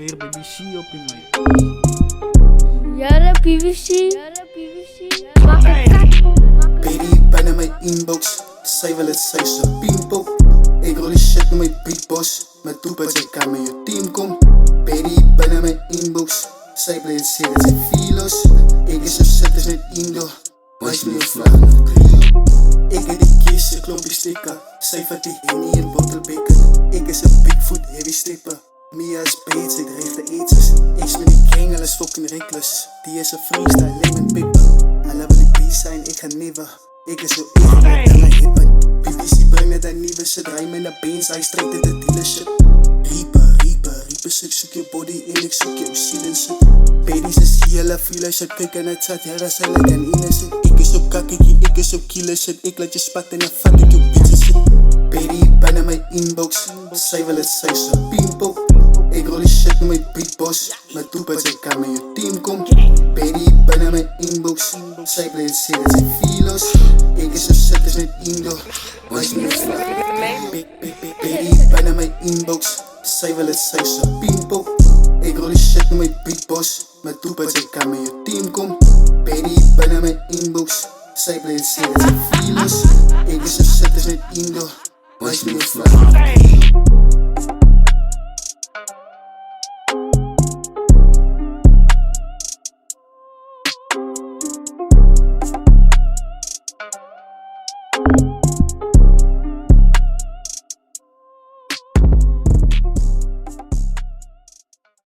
weer BBC op in mij. Jare PVC. Wakker kat. Baby, bijna mijn inbox. Zij wil het, zij is een pimpop. Ik rol die shit naar mijn beatbox. Met toepas, ik kan met je team kom. Baby, bijna mijn inbox. Zij blijft zeer, het zijn filo's. Ik is zo zet als met Indo. Wijs me een vlag naar trio. Ik heb die kiezen, klompje stikken. Zij vat die hennie in bottelbeker. Ik is een Bigfoot heavy stripper. Mia is beet, zij dreigt de eetjes. Ik ben die king, alles fucking reckless. Die is een freestyle, lemon pepper. Alla wil ik peace zijn, ik ga never. Ik is zo even met aan mijn hippen. BBC brengt met een nieuwe shit. Rij me naar beens, hij strijkt in de dealership. Reaper, ik zoek je body in, ik zoek je ziel in shit. Baby's is hele file shit, kijk en het zat, ja dat zijn like een innocent. Ik is op kakkie, ik is op killer shit. Ik laat je spat en dan vat ik je bitches shit. Baby, bijna mijn inbox. Zij wil het, zij is een pimpop. Ik rol die shit naar mijn beatbox. Met toepas, ik kan met je team kom. Baby, bijna mijn inbox. Zij blijft zeer, het zijn filo's. Ik is zo zet als met Indo. Wijs me een vlag. Baby, bijna mijn inbox. Zij wil het, zij is een pimpop. Ik rol die shit naar mijn beatbox. Met toepas, ik kan met je team kom. Baby, bijna mijn inbox. Zij blijft zeer, het zijn filo's. Ik is zo zet als met Indo. Wijs me een vlag.